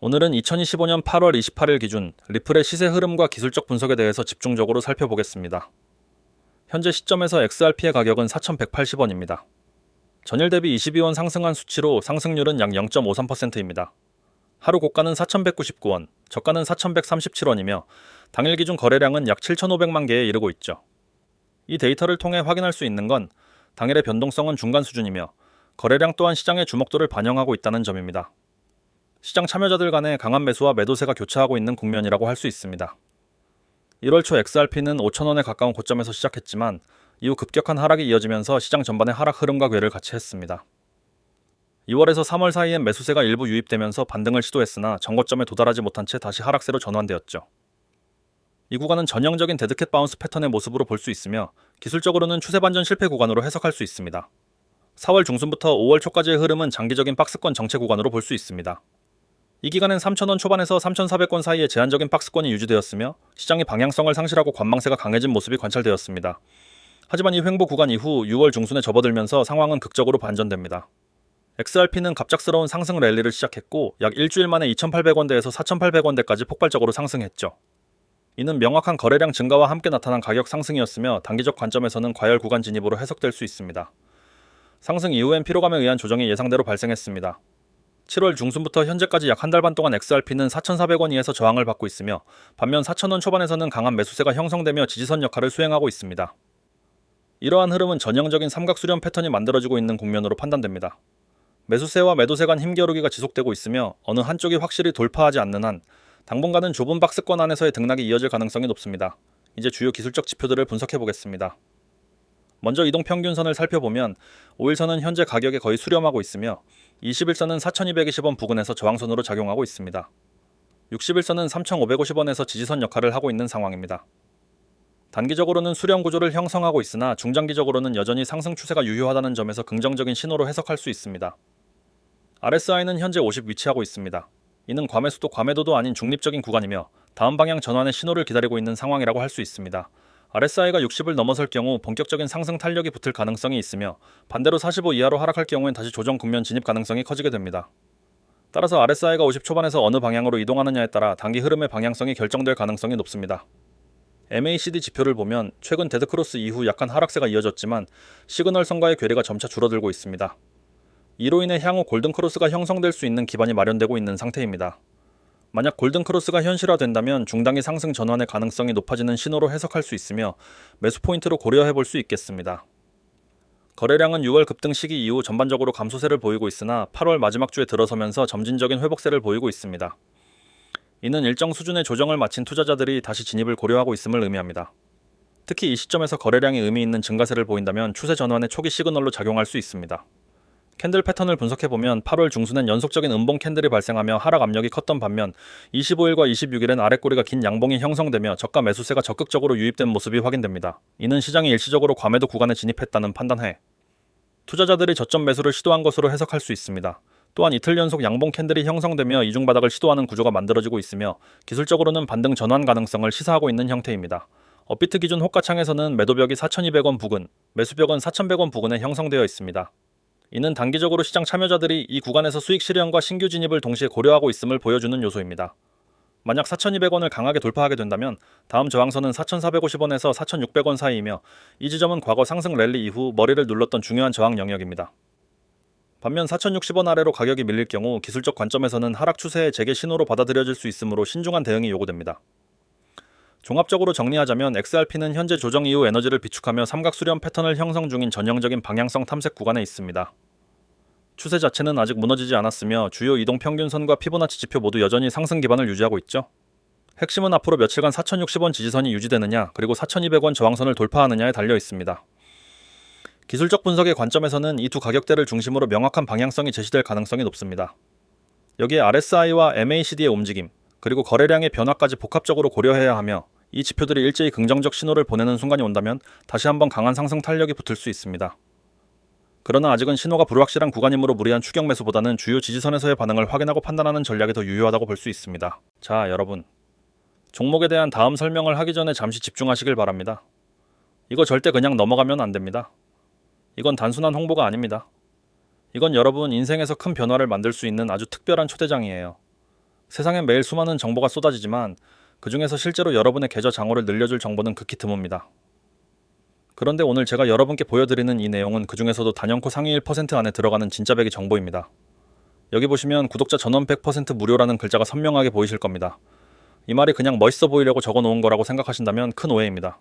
오늘은 2025년 8월 28일 기준 리플의 시세 흐름과 기술적 분석에 대해서 집중적으로 살펴보겠습니다. 현재 시점에서 XRP의 가격은 4,180원입니다. 전일 대비 22원 상승한 수치로 상승률은 약 0.53%입니다. 하루 고가는 4,199원, 저가는 4,137원이며 당일 기준 거래량은 약 7,500만 개에 이르고 있죠. 이 데이터를 통해 확인할 수 있는 건 당일의 변동성은 중간 수준이며 거래량 또한 시장의 주목도를 반영하고 있다는 점입니다. 시장 참여자들 간의 강한 매수와 매도세가 교차하고 있는 국면이라고 할 수 있습니다. 1월 초 XRP는 5,000원에 가까운 고점에서 시작했지만 이후 급격한 하락이 이어지면서 시장 전반의 하락 흐름과 궤를 같이 했습니다. 2월에서 3월 사이엔 매수세가 일부 유입되면서 반등을 시도했으나 전고점에 도달하지 못한 채 다시 하락세로 전환되었죠. 이 구간은 전형적인 데드캣 바운스 패턴의 모습으로 볼 수 있으며 기술적으로는 추세 반전 실패 구간으로 해석할 수 있습니다. 4월 중순부터 5월 초까지의 흐름은 장기적인 박스권 정체 구간으로 볼 수 있습니다. 이 기간엔 3,000원 초반에서 3,400원 사이에 제한적인 박스권이 유지되었으며 시장이 방향성을 상실하고 관망세가 강해진 모습이 관찰되었습니다. 하지만 이 횡보 구간 이후 6월 중순에 접어들면서 상황은 극적으로 반전됩니다. XRP는 갑작스러운 상승 랠리를 시작했고 약 일주일 만에 2,800원대에서 4,800원대까지 폭발적으로 상승했죠. 이는 명확한 거래량 증가와 함께 나타난 가격 상승이었으며 단기적 관점에서는 과열 구간 진입으로 해석될 수 있습니다. 상승 이후엔 피로감에 의한 조정이 예상대로 발생했습니다. 7월 중순부터 현재까지 약 한 달 반 동안 XRP는 4,400원 이에서 저항을 받고 있으며 반면 4,000원 초반에서는 강한 매수세가 형성되며 지지선 역할을 수행하고 있습니다. 이러한 흐름은 전형적인 삼각수렴 패턴이 만들어지고 있는 국면으로 판단됩니다. 매수세와 매도세 간 힘겨루기가 지속되고 있으며 어느 한쪽이 확실히 돌파하지 않는 한 당분간은 좁은 박스권 안에서의 등락이 이어질 가능성이 높습니다. 이제 주요 기술적 지표들을 분석해 보겠습니다. 먼저 이동평균선을 살펴보면 5일선은 현재 가격에 거의 수렴하고 있으며 21선은 4,220원 부근에서 저항선으로 작용하고 있습니다. 61선은 3,550원에서 지지선 역할을 하고 있는 상황입니다. 단기적으로는 수렴 구조를 형성하고 있으나 중장기적으로는 여전히 상승 추세가 유효하다는 점에서 긍정적인 신호로 해석할 수 있습니다. RSI는 현재 50 위치하고 있습니다. 이는 과매수도 과매도도 아닌 중립적인 구간이며 다음 방향 전환의 신호를 기다리고 있는 상황이라고 할 수 있습니다. RSI가 60을 넘어설 경우 본격적인 상승 탄력이 붙을 가능성이 있으며 반대로 45 이하로 하락할 경우엔 다시 조정 국면 진입 가능성이 커지게 됩니다. 따라서 RSI가 50 초반에서 어느 방향으로 이동하느냐에 따라 단기 흐름의 방향성이 결정될 가능성이 높습니다. MACD 지표를 보면 최근 데드크로스 이후 약한 하락세가 이어졌지만 시그널선과의 괴리가 점차 줄어들고 있습니다. 이로 인해 향후 골든크로스가 형성될 수 있는 기반이 마련되고 있는 상태입니다. 만약 골든크로스가 현실화된다면 중단기 상승 전환의 가능성이 높아지는 신호로 해석할 수 있으며 매수 포인트로 고려해 볼 수 있겠습니다. 거래량은 6월 급등 시기 이후 전반적으로 감소세를 보이고 있으나 8월 마지막 주에 들어서면서 점진적인 회복세를 보이고 있습니다. 이는 일정 수준의 조정을 마친 투자자들이 다시 진입을 고려하고 있음을 의미합니다. 특히 이 시점에서 거래량이 의미 있는 증가세를 보인다면 추세 전환의 초기 시그널로 작용할 수 있습니다. 캔들 패턴을 분석해보면 8월 중순엔 연속적인 음봉 캔들이 발생하며 하락 압력이 컸던 반면 25일과 26일엔 아랫꼬리가 긴 양봉이 형성되며 저가 매수세가 적극적으로 유입된 모습이 확인됩니다. 이는 시장이 일시적으로 과매도 구간에 진입했다는 판단하에 투자자들이 저점 매수를 시도한 것으로 해석할 수 있습니다. 또한 이틀 연속 양봉 캔들이 형성되며 이중 바닥을 시도하는 구조가 만들어지고 있으며 기술적으로는 반등 전환 가능성을 시사하고 있는 형태입니다. 업비트 기준 호가창에서는 매도벽이 4,200원 부근, 매수벽은 4,100원 부근에 형성되어 있습니다. 이는 단기적으로 시장 참여자들이 이 구간에서 수익 실현과 신규 진입을 동시에 고려하고 있음을 보여주는 요소입니다. 만약 4,200원을 강하게 돌파하게 된다면 다음 저항선은 4,450원에서 4,600원 사이이며 이 지점은 과거 상승 랠리 이후 머리를 눌렀던 중요한 저항 영역입니다. 반면 4,060원 아래로 가격이 밀릴 경우 기술적 관점에서는 하락 추세의 재개 신호로 받아들여질 수 있으므로 신중한 대응이 요구됩니다. 종합적으로 정리하자면 XRP는 현재 조정 이후 에너지를 비축하며 삼각수렴 패턴을 형성 중인 전형적인 방향성 탐색 구간에 있습니다. 추세 자체는 아직 무너지지 않았으며 주요 이동평균선과 피보나치 지표 모두 여전히 상승 기반을 유지하고 있죠. 핵심은 앞으로 며칠간 4,060원 지지선이 유지되느냐 그리고 4,200원 저항선을 돌파하느냐에 달려 있습니다. 기술적 분석의 관점에서는 이 두 가격대를 중심으로 명확한 방향성이 제시될 가능성이 높습니다. 여기에 RSI와 MACD의 움직임, 그리고 거래량의 변화까지 복합적으로 고려해야 하며 이 지표들이 일제히 긍정적 신호를 보내는 순간이 온다면 다시 한번 강한 상승 탄력이 붙을 수 있습니다. 그러나 아직은 신호가 불확실한 구간이므로 무리한 추격 매수보다는 주요 지지선에서의 반응을 확인하고 판단하는 전략이 더 유효하다고 볼 수 있습니다. 자, 여러분. 종목에 대한 다음 설명을 하기 전에 잠시 집중하시길 바랍니다. 이거 절대 그냥 넘어가면 안 됩니다. 이건 단순한 홍보가 아닙니다. 이건 여러분 인생에서 큰 변화를 만들 수 있는 아주 특별한 초대장이에요. 세상엔 매일 수많은 정보가 쏟아지지만 그 중에서 실제로 여러분의 계좌 잔고를 늘려줄 정보는 극히 드뭅니다. 그런데 오늘 제가 여러분께 보여드리는 이 내용은 그 중에서도 단연코 상위 1% 안에 들어가는 진짜 백이 정보입니다. 여기 보시면 구독자 전원 100% 무료라는 글자가 선명하게 보이실 겁니다. 이 말이 그냥 멋있어 보이려고 적어 놓은 거라고 생각하신다면 큰 오해입니다.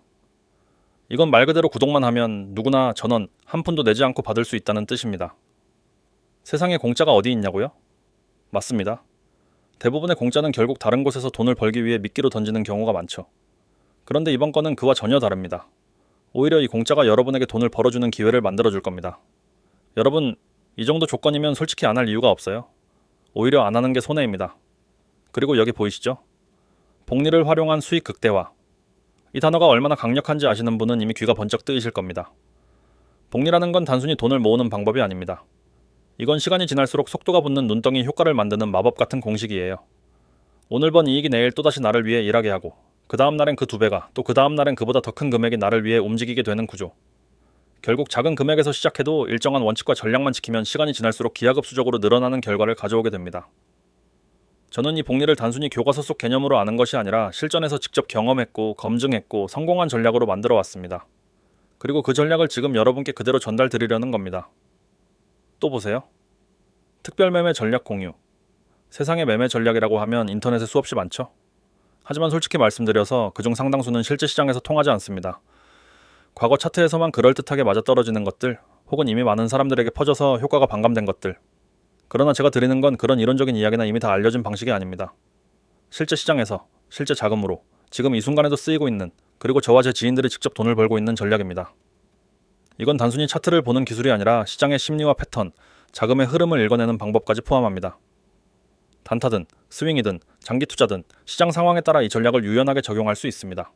이건 말 그대로 구독만 하면 누구나 전원 한 푼도 내지 않고 받을 수 있다는 뜻입니다. 세상에 공짜가 어디 있냐고요? 맞습니다. 대부분의 공짜는 결국 다른 곳에서 돈을 벌기 위해 미끼로 던지는 경우가 많죠. 그런데 이번 건은 그와 전혀 다릅니다. 오히려 이 공짜가 여러분에게 돈을 벌어주는 기회를 만들어줄 겁니다. 여러분, 이 정도 조건이면 솔직히 안 할 이유가 없어요. 오히려 안 하는 게 손해입니다. 그리고 여기 보이시죠? 복리를 활용한 수익 극대화. 이 단어가 얼마나 강력한지 아시는 분은 이미 귀가 번쩍 뜨이실 겁니다. 복리라는 건 단순히 돈을 모으는 방법이 아닙니다. 이건 시간이 지날수록 속도가 붙는 눈덩이 효과를 만드는 마법 같은 공식이에요. 오늘 번 이익이 내일 또다시 나를 위해 일하게 하고 그 다음 날엔 그 2배가 또 그 다음 날엔 그보다 더 큰 금액이 나를 위해 움직이게 되는 구조. 결국 작은 금액에서 시작해도 일정한 원칙과 전략만 지키면 시간이 지날수록 기하급수적으로 늘어나는 결과를 가져오게 됩니다. 저는 이 복리를 단순히 교과서 속 개념으로 아는 것이 아니라 실전에서 직접 경험했고 검증했고 성공한 전략으로 만들어 왔습니다. 그리고 그 전략을 지금 여러분께 그대로 전달드리려는 겁니다. 또 보세요. 특별매매 전략 공유. 세상의 매매 전략이라고 하면 인터넷에 수없이 많죠. 하지만 솔직히 말씀드려서 그중 상당수는 실제 시장에서 통하지 않습니다. 과거 차트에서만 그럴듯하게 맞아떨어지는 것들, 혹은 이미 많은 사람들에게 퍼져서 효과가 반감된 것들. 그러나 제가 드리는 건 그런 이론적인 이야기나 이미 다 알려진 방식이 아닙니다. 실제 시장에서, 실제 자금으로, 지금 이 순간에도 쓰이고 있는, 그리고 저와 제 지인들이 직접 돈을 벌고 있는 전략입니다. 이건 단순히 차트를 보는 기술이 아니라 시장의 심리와 패턴, 자금의 흐름을 읽어내는 방법까지 포함합니다. 단타든, 스윙이든, 장기 투자든 시장 상황에 따라 이 전략을 유연하게 적용할 수 있습니다.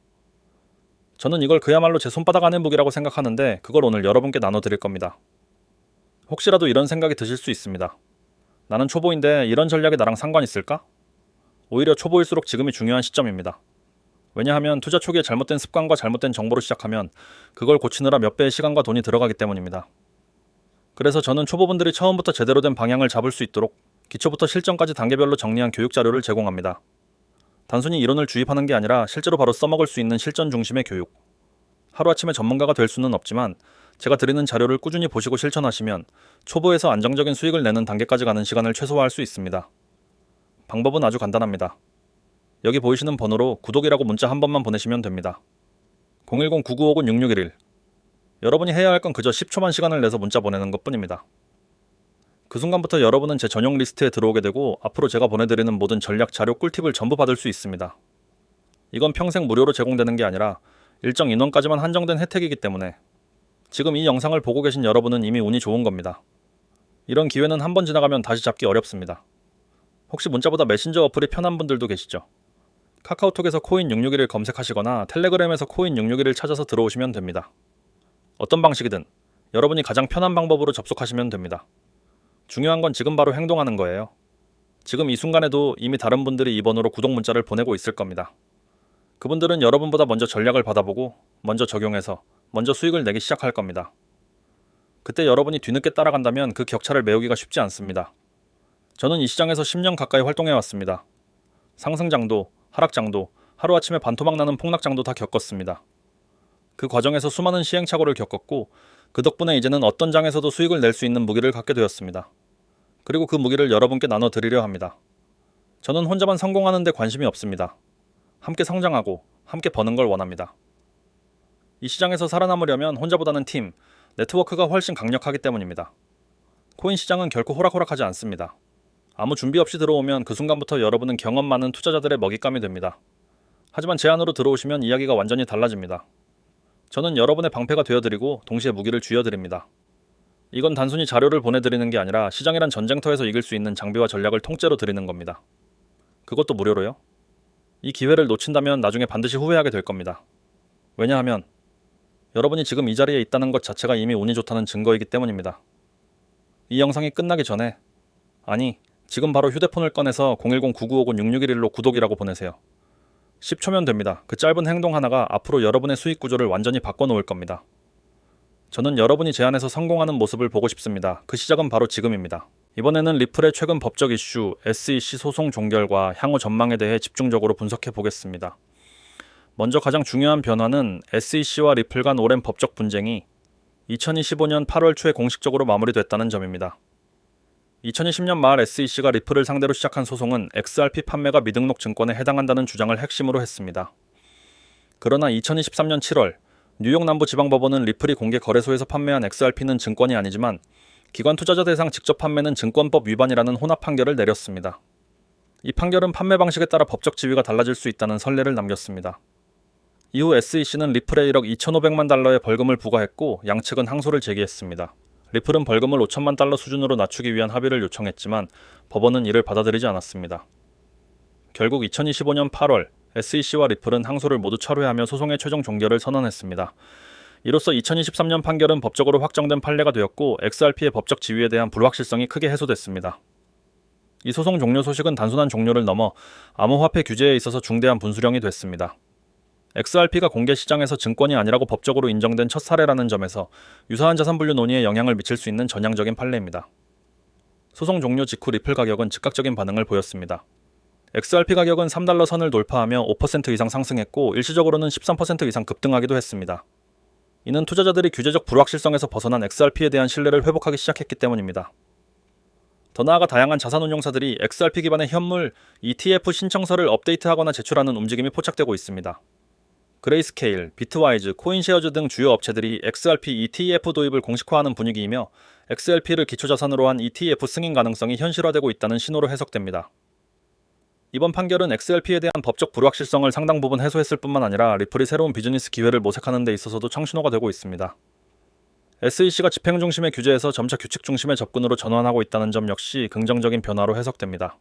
저는 이걸 그야말로 제 손바닥 안의 무기라고 생각하는데 그걸 오늘 여러분께 나눠드릴 겁니다. 혹시라도 이런 생각이 드실 수 있습니다. 나는 초보인데 이런 전략이 나랑 상관 있을까? 오히려 초보일수록 지금이 중요한 시점입니다. 왜냐하면 투자 초기에 잘못된 습관과 잘못된 정보로 시작하면 그걸 고치느라 몇 배의 시간과 돈이 들어가기 때문입니다. 그래서 저는 초보분들이 처음부터 제대로 된 방향을 잡을 수 있도록 기초부터 실전까지 단계별로 정리한 교육 자료를 제공합니다. 단순히 이론을 주입하는 게 아니라 실제로 바로 써먹을 수 있는 실전 중심의 교육. 하루아침에 전문가가 될 수는 없지만 제가 드리는 자료를 꾸준히 보시고 실천하시면 초보에서 안정적인 수익을 내는 단계까지 가는 시간을 최소화할 수 있습니다. 방법은 아주 간단합니다. 여기 보이시는 번호로 구독이라고 문자 한 번만 보내시면 됩니다. 010-9959-6611. 여러분이 해야 할 건 그저 10초만 시간을 내서 문자 보내는 것뿐입니다. 그 순간부터 여러분은 제 전용 리스트에 들어오게 되고 앞으로 제가 보내드리는 모든 전략 자료 꿀팁을 전부 받을 수 있습니다. 이건 평생 무료로 제공되는 게 아니라 일정 인원까지만 한정된 혜택이기 때문에 지금 이 영상을 보고 계신 여러분은 이미 운이 좋은 겁니다. 이런 기회는 한 번 지나가면 다시 잡기 어렵습니다. 혹시 문자보다 메신저 어플이 편한 분들도 계시죠? 카카오톡에서 코인 661을 검색하시거나 텔레그램에서 코인 661을 찾아서 들어오시면 됩니다. 어떤 방식이든 여러분이 가장 편한 방법으로 접속하시면 됩니다. 중요한 건 지금 바로 행동하는 거예요. 지금 이 순간에도 이미 다른 분들이 이 번호로 구독 문자를 보내고 있을 겁니다. 그분들은 여러분보다 먼저 전략을 받아보고 먼저 적용해서 먼저 수익을 내기 시작할 겁니다. 그때 여러분이 뒤늦게 따라간다면 그 격차를 메우기가 쉽지 않습니다. 저는 이 시장에서 10년 가까이 활동해왔습니다. 상승장도, 하락장도, 하루아침에 반토막 나는 폭락장도 다 겪었습니다. 그 과정에서 수많은 시행착오를 겪었고 그 덕분에 이제는 어떤 장에서도 수익을 낼 수 있는 무기를 갖게 되었습니다. 그리고 그 무기를 여러분께 나눠드리려 합니다. 저는 혼자만 성공하는 데 관심이 없습니다. 함께 성장하고 함께 버는 걸 원합니다. 이 시장에서 살아남으려면 혼자보다는 팀, 네트워크가 훨씬 강력하기 때문입니다. 코인 시장은 결코 호락호락하지 않습니다. 아무 준비 없이 들어오면 그 순간부터 여러분은 경험 많은 투자자들의 먹잇감이 됩니다. 하지만 제 안으로 들어오시면 이야기가 완전히 달라집니다. 저는 여러분의 방패가 되어드리고 동시에 무기를 쥐어드립니다. 이건 단순히 자료를 보내드리는 게 아니라 시장이란 전쟁터에서 이길 수 있는 장비와 전략을 통째로 드리는 겁니다. 그것도 무료로요. 이 기회를 놓친다면 나중에 반드시 후회하게 될 겁니다. 왜냐하면 여러분이 지금 이 자리에 있다는 것 자체가 이미 운이 좋다는 증거이기 때문입니다. 이 영상이 끝나기 전에, 아니, 지금 바로 휴대폰을 꺼내서 010-9959-6611로 구독이라고 보내세요. 10초면 됩니다. 그 짧은 행동 하나가 앞으로 여러분의 수익 구조를 완전히 바꿔놓을 겁니다. 저는 여러분이 제 안에서 성공하는 모습을 보고 싶습니다. 그 시작은 바로 지금입니다. 이번에는 리플의 최근 법적 이슈, SEC 소송 종결과 향후 전망에 대해 집중적으로 분석해 보겠습니다. 먼저 가장 중요한 변화는 SEC와 리플 간 오랜 법적 분쟁이 2025년 8월 초에 공식적으로 마무리됐다는 점입니다. 2020년 말 SEC가 리플을 상대로 시작한 소송은 XRP 판매가 미등록 증권에 해당한다는 주장을 핵심으로 했습니다. 그러나 2023년 7월 뉴욕 남부지방법원은 리플이 공개 거래소에서 판매한 XRP는 증권이 아니지만 기관 투자자 대상 직접 판매는 증권법 위반이라는 혼합 판결을 내렸습니다. 이 판결은 판매 방식에 따라 법적 지위가 달라질 수 있다는 선례를 남겼습니다. 이후 SEC는 리플에 1억 2,500만 달러의 벌금을 부과했고 양측은 항소를 제기했습니다. 리플은 벌금을 5천만 달러 수준으로 낮추기 위한 합의를 요청했지만 법원은 이를 받아들이지 않았습니다. 결국 2025년 8월 SEC와 리플은 항소를 모두 철회하며 소송의 최종 종결을 선언했습니다. 이로써 2023년 판결은 법적으로 확정된 판례가 되었고 XRP의 법적 지위에 대한 불확실성이 크게 해소됐습니다. 이 소송 종료 소식은 단순한 종료를 넘어 암호화폐 규제에 있어서 중대한 분수령이 됐습니다. XRP가 공개 시장에서 증권이 아니라고 법적으로 인정된 첫 사례라는 점에서 유사한 자산 분류 논의에 영향을 미칠 수 있는 전향적인 판례입니다. 소송 종료 직후 리플 가격은 즉각적인 반응을 보였습니다. XRP 가격은 3달러 선을 돌파하며 5% 이상 상승했고 일시적으로는 13% 이상 급등하기도 했습니다. 이는 투자자들이 규제적 불확실성에서 벗어난 XRP에 대한 신뢰를 회복하기 시작했기 때문입니다. 더 나아가 다양한 자산운용사들이 XRP 기반의 현물 ETF 신청서를 업데이트하거나 제출하는 움직임이 포착되고 있습니다. 그레이스케일, 비트와이즈, 코인쉐어즈 등 주요 업체들이 XRP ETF 도입을 공식화하는 분위기이며 XRP를 기초자산으로 한 ETF 승인 가능성이 현실화되고 있다는 신호로 해석됩니다. 이번 판결은 XRP에 대한 법적 불확실성을 상당 부분 해소했을 뿐만 아니라 리플이 새로운 비즈니스 기회를 모색하는 데 있어서도 청신호가 되고 있습니다. SEC가 집행 중심의 규제에서 점차 규칙 중심의 접근으로 전환하고 있다는 점 역시 긍정적인 변화로 해석됩니다.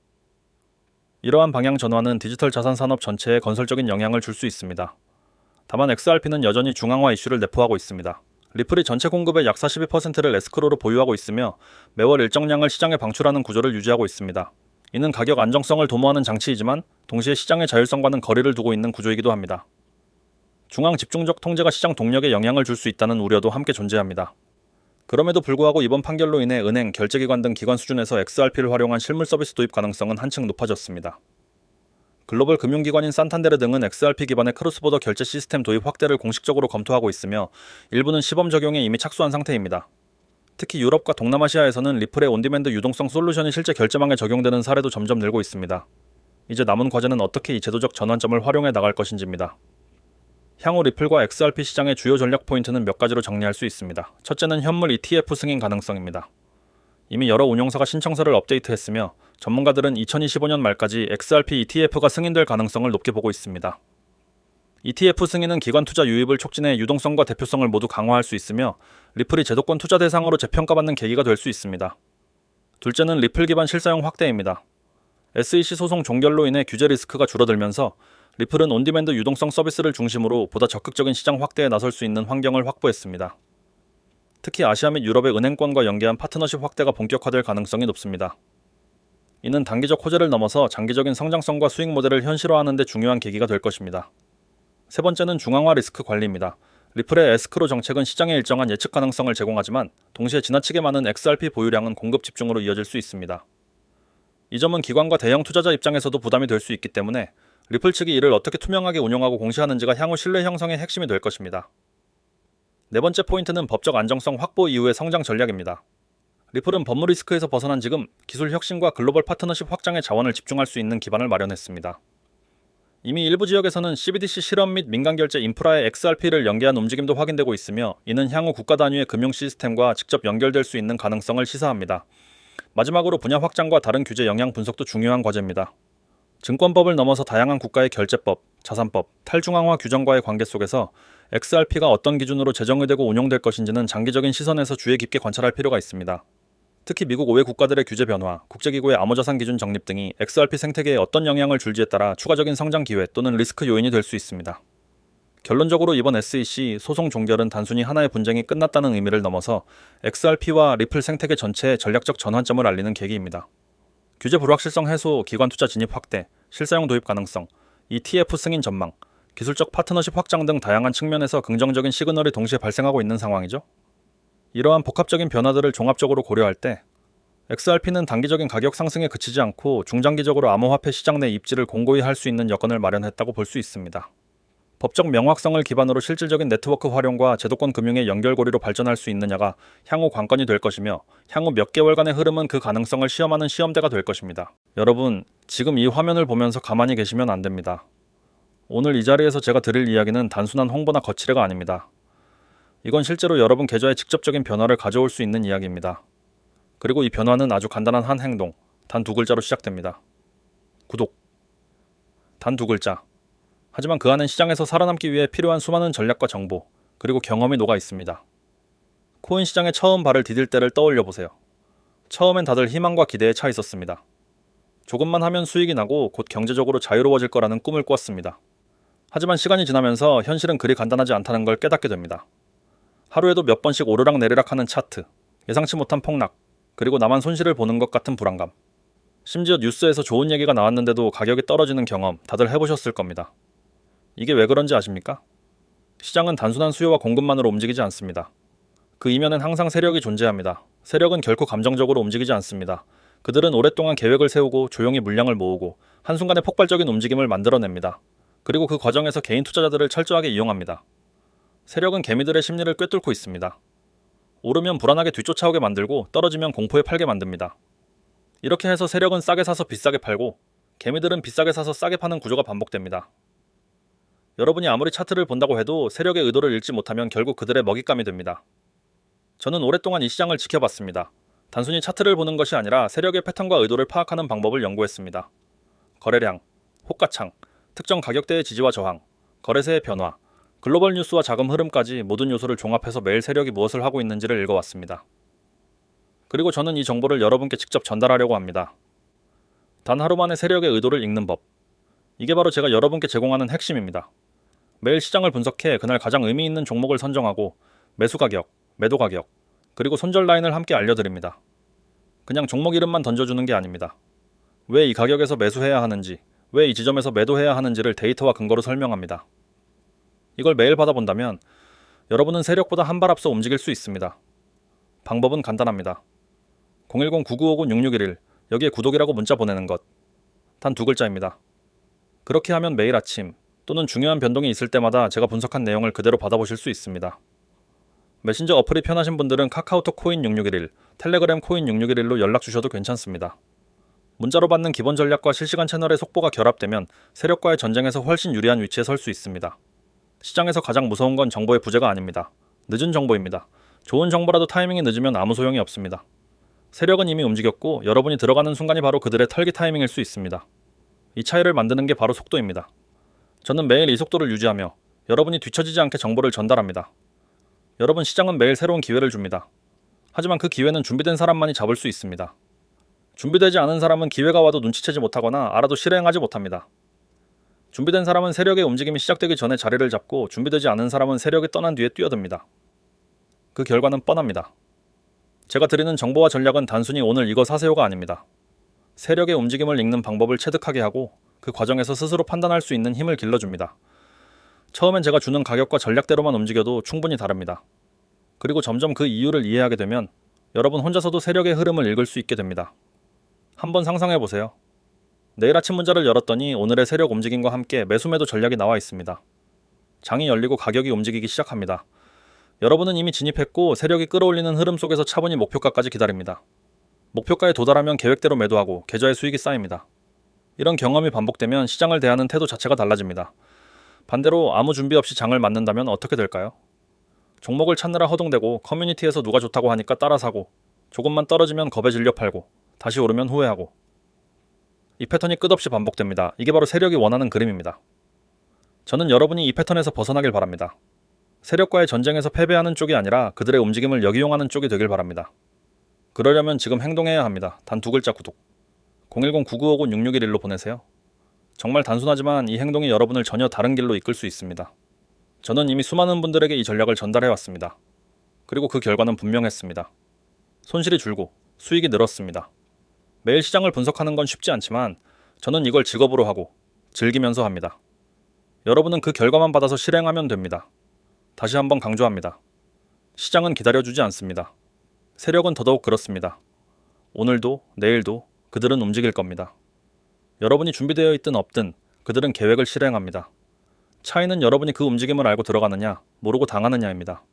이러한 방향 전환은 디지털 자산 산업 전체에 건설적인 영향을 줄 수 있습니다. 다만 XRP는 여전히 중앙화 이슈를 내포하고 있습니다. 리플이 전체 공급의 약 42%를 에스크로로 보유하고 있으며 매월 일정량을 시장에 방출하는 구조를 유지하고 있습니다. 이는 가격 안정성을 도모하는 장치이지만 동시에 시장의 자율성과는 거리를 두고 있는 구조이기도 합니다. 중앙 집중적 통제가 시장 동력에 영향을 줄 수 있다는 우려도 함께 존재합니다. 그럼에도 불구하고 이번 판결로 인해 은행, 결제기관 등 기관 수준에서 XRP를 활용한 실물 서비스 도입 가능성은 한층 높아졌습니다. 글로벌 금융기관인 산탄데르 등은 XRP 기반의 크로스보더 결제 시스템 도입 확대를 공식적으로 검토하고 있으며 일부는 시범 적용에 이미 착수한 상태입니다. 특히 유럽과 동남아시아에서는 리플의 온디맨드 유동성 솔루션이 실제 결제망에 적용되는 사례도 점점 늘고 있습니다. 이제 남은 과제는 어떻게 이 제도적 전환점을 활용해 나갈 것인지입니다. 향후 리플과 XRP 시장의 주요 전략 포인트는 몇 가지로 정리할 수 있습니다. 첫째는 현물 ETF 승인 가능성입니다. 이미 여러 운용사가 신청서를 업데이트했으며 전문가들은 2025년 말까지 XRP ETF가 승인될 가능성을 높게 보고 있습니다. ETF 승인은 기관 투자 유입을 촉진해 유동성과 대표성을 모두 강화할 수 있으며 리플이 제도권 투자 대상으로 재평가받는 계기가 될 수 있습니다. 둘째는 리플 기반 실사용 확대입니다. SEC 소송 종결로 인해 규제 리스크가 줄어들면서 리플은 온디맨드 유동성 서비스를 중심으로 보다 적극적인 시장 확대에 나설 수 있는 환경을 확보했습니다. 특히 아시아 및 유럽의 은행권과 연계한 파트너십 확대가 본격화될 가능성이 높습니다. 이는 단기적 호재를 넘어서 장기적인 성장성과 수익 모델을 현실화하는 데 중요한 계기가 될 것입니다. 세 번째는 중앙화 리스크 관리입니다. 리플의 에스크로 정책은 시장에 일정한 예측 가능성을 제공하지만 동시에 지나치게 많은 XRP 보유량은 공급 집중으로 이어질 수 있습니다. 이 점은 기관과 대형 투자자 입장에서도 부담이 될 수 있기 때문에 리플 측이 이를 어떻게 투명하게 운용하고 공시하는지가 향후 신뢰 형성의 핵심이 될 것입니다. 네 번째 포인트는 법적 안정성 확보 이후의 성장 전략입니다. 리플은 법무 리스크에서 벗어난 지금 기술 혁신과 글로벌 파트너십 확장에 자원을 집중할 수 있는 기반을 마련했습니다. 이미 일부 지역에서는 CBDC 실험 및 민간결제 인프라에 XRP를 연계한 움직임도 확인되고 있으며 이는 향후 국가 단위의 금융 시스템과 직접 연결될 수 있는 가능성을 시사합니다. 마지막으로 분야 확장과 다른 규제 영향 분석도 중요한 과제입니다. 증권법을 넘어서 다양한 국가의 결제법, 자산법, 탈중앙화 규정과의 관계 속에서 XRP가 어떤 기준으로 제정되고 운용될 것인지는 장기적인 시선에서 주의 깊게 관찰할 필요가 있습니다. 특히 미국 5회 국가들의 규제 변화, 국제기구의 암호자산 기준 정립 등이 XRP 생태계에 어떤 영향을 줄지에 따라 추가적인 성장 기회 또는 리스크 요인이 될 수 있습니다. 결론적으로 이번 SEC 소송 종결은 단순히 하나의 분쟁이 끝났다는 의미를 넘어서 XRP와 리플 생태계 전체의 전략적 전환점을 알리는 계기입니다. 규제 불확실성 해소, 기관 투자 진입 확대, 실사용 도입 가능성, ETF 승인 전망, 기술적 파트너십 확장 등 다양한 측면에서 긍정적인 시그널이 동시에 발생하고 있는 상황이죠. 이러한 복합적인 변화들을 종합적으로 고려할 때 XRP는 단기적인 가격 상승에 그치지 않고 중장기적으로 암호화폐 시장 내 입지를 공고히 할 수 있는 여건을 마련했다고 볼 수 있습니다. 법적 명확성을 기반으로 실질적인 네트워크 활용과 제도권 금융의 연결고리로 발전할 수 있느냐가 향후 관건이 될 것이며 향후 몇 개월간의 흐름은 그 가능성을 시험하는 시험대가 될 것입니다. 여러분, 지금 이 화면을 보면서 가만히 계시면 안 됩니다. 오늘 이 자리에서 제가 드릴 이야기는 단순한 홍보나 거치대가 아닙니다. 이건 실제로 여러분 계좌에 직접적인 변화를 가져올 수 있는 이야기입니다. 그리고 이 변화는 아주 간단한 한 행동, 단 2글자로 시작됩니다. 구독. 단 2글자. 하지만 그 안엔 시장에서 살아남기 위해 필요한 수많은 전략과 정보, 그리고 경험이 녹아 있습니다. 코인 시장에 처음 발을 디딜 때를 떠올려 보세요. 처음엔 다들 희망과 기대에 차 있었습니다. 조금만 하면 수익이 나고 곧 경제적으로 자유로워질 거라는 꿈을 꾸었습니다. 하지만 시간이 지나면서 현실은 그리 간단하지 않다는 걸 깨닫게 됩니다. 하루에도 몇 번씩 오르락 내리락 하는 차트, 예상치 못한 폭락, 그리고 나만 손실을 보는 것 같은 불안감. 심지어 뉴스에서 좋은 얘기가 나왔는데도 가격이 떨어지는 경험 다들 해보셨을 겁니다. 이게 왜 그런지 아십니까? 시장은 단순한 수요와 공급만으로 움직이지 않습니다. 그 이면엔 항상 세력이 존재합니다. 세력은 결코 감정적으로 움직이지 않습니다. 그들은 오랫동안 계획을 세우고 조용히 물량을 모으고 한순간에 폭발적인 움직임을 만들어냅니다. 그리고 그 과정에서 개인 투자자들을 철저하게 이용합니다. 세력은 개미들의 심리를 꿰뚫고 있습니다. 오르면 불안하게 뒤쫓아오게 만들고 떨어지면 공포에 팔게 만듭니다. 이렇게 해서 세력은 싸게 사서 비싸게 팔고 개미들은 비싸게 사서 싸게 파는 구조가 반복됩니다. 여러분이 아무리 차트를 본다고 해도 세력의 의도를 읽지 못하면 결국 그들의 먹잇감이 됩니다. 저는 오랫동안 이 시장을 지켜봤습니다. 단순히 차트를 보는 것이 아니라 세력의 패턴과 의도를 파악하는 방법을 연구했습니다. 거래량, 호가창, 특정 가격대의 지지와 저항, 거래세의 변화, 글로벌 뉴스와 자금 흐름까지 모든 요소를 종합해서 매일 세력이 무엇을 하고 있는지를 읽어왔습니다. 그리고 저는 이 정보를 여러분께 직접 전달하려고 합니다. 단 하루 만에 세력의 의도를 읽는 법. 이게 바로 제가 여러분께 제공하는 핵심입니다. 매일 시장을 분석해 그날 가장 의미 있는 종목을 선정하고 매수 가격, 매도 가격, 그리고 손절 라인을 함께 알려드립니다. 그냥 종목 이름만 던져주는 게 아닙니다. 왜 이 가격에서 매수해야 하는지, 왜 이 지점에서 매도해야 하는지를 데이터와 근거로 설명합니다. 이걸 매일 받아본다면 여러분은 세력보다 한 발 앞서 움직일 수 있습니다. 방법은 간단합니다. 010-9959-6611 여기에 구독이라고 문자 보내는 것. 단 2글자입니다. 그렇게 하면 매일 아침 또는 중요한 변동이 있을 때마다 제가 분석한 내용을 그대로 받아보실 수 있습니다. 메신저 어플이 편하신 분들은 카카오톡 코인 6611, 텔레그램 코인 6611로 연락 주셔도 괜찮습니다. 문자로 받는 기본 전략과 실시간 채널의 속보가 결합되면 세력과의 전쟁에서 훨씬 유리한 위치에 설 수 있습니다. 시장에서 가장 무서운 건 정보의 부재가 아닙니다. 늦은 정보입니다. 좋은 정보라도 타이밍이 늦으면 아무 소용이 없습니다. 세력은 이미 움직였고 여러분이 들어가는 순간이 바로 그들의 털기 타이밍일 수 있습니다. 이 차이를 만드는 게 바로 속도입니다. 저는 매일 이 속도를 유지하며 여러분이 뒤처지지 않게 정보를 전달합니다. 여러분, 시장은 매일 새로운 기회를 줍니다. 하지만 그 기회는 준비된 사람만이 잡을 수 있습니다. 준비되지 않은 사람은 기회가 와도 눈치채지 못하거나 알아도 실행하지 못합니다. 준비된 사람은 세력의 움직임이 시작되기 전에 자리를 잡고 준비되지 않은 사람은 세력이 떠난 뒤에 뛰어듭니다. 그 결과는 뻔합니다. 제가 드리는 정보와 전략은 단순히 오늘 이거 사세요가 아닙니다. 세력의 움직임을 읽는 방법을 체득하게 하고 그 과정에서 스스로 판단할 수 있는 힘을 길러줍니다. 처음엔 제가 주는 가격과 전략대로만 움직여도 충분히 다릅니다. 그리고 점점 그 이유를 이해하게 되면 여러분 혼자서도 세력의 흐름을 읽을 수 있게 됩니다. 한번 상상해보세요. 내일 아침 문자를 열었더니 오늘의 세력 움직임과 함께 매수매도 전략이 나와 있습니다. 장이 열리고 가격이 움직이기 시작합니다. 여러분은 이미 진입했고 세력이 끌어올리는 흐름 속에서 차분히 목표가까지 기다립니다. 목표가에 도달하면 계획대로 매도하고 계좌에 수익이 쌓입니다. 이런 경험이 반복되면 시장을 대하는 태도 자체가 달라집니다. 반대로 아무 준비 없이 장을 맞는다면 어떻게 될까요? 종목을 찾느라 허둥대고 커뮤니티에서 누가 좋다고 하니까 따라 사고 조금만 떨어지면 겁에 질려 팔고 다시 오르면 후회하고 이 패턴이 끝없이 반복됩니다. 이게 바로 세력이 원하는 그림입니다. 저는 여러분이 이 패턴에서 벗어나길 바랍니다. 세력과의 전쟁에서 패배하는 쪽이 아니라 그들의 움직임을 역이용하는 쪽이 되길 바랍니다. 그러려면 지금 행동해야 합니다. 단 2글자 구독. 010-9959-6611로 보내세요. 정말 단순하지만 이 행동이 여러분을 전혀 다른 길로 이끌 수 있습니다. 저는 이미 수많은 분들에게 이 전략을 전달해왔습니다. 그리고 그 결과는 분명했습니다. 손실이 줄고 수익이 늘었습니다. 매일 시장을 분석하는 건 쉽지 않지만 저는 이걸 직업으로 하고 즐기면서 합니다. 여러분은 그 결과만 받아서 실행하면 됩니다. 다시 한번 강조합니다. 시장은 기다려주지 않습니다. 세력은 더더욱 그렇습니다. 오늘도, 내일도 그들은 움직일 겁니다. 여러분이 준비되어 있든 없든 그들은 계획을 실행합니다. 차이는 여러분이 그 움직임을 알고 들어가느냐, 모르고 당하느냐입니다.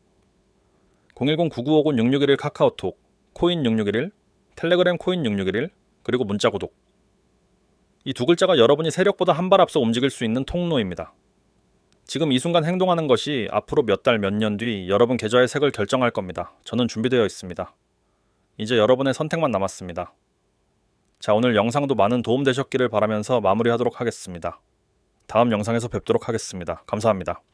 010-9950-6611 카카오톡, 코인 6611, 텔레그램 코인 6611, 그리고 문자 구독. 이 두 글자가 여러분이 세력보다 한 발 앞서 움직일 수 있는 통로입니다. 지금 이 순간 행동하는 것이 앞으로 몇 달, 몇 년 뒤 여러분 계좌의 색을 결정할 겁니다. 저는 준비되어 있습니다. 이제 여러분의 선택만 남았습니다. 자, 오늘 영상도 많은 도움 되셨기를 바라면서 마무리하도록 하겠습니다. 다음 영상에서 뵙도록 하겠습니다. 감사합니다.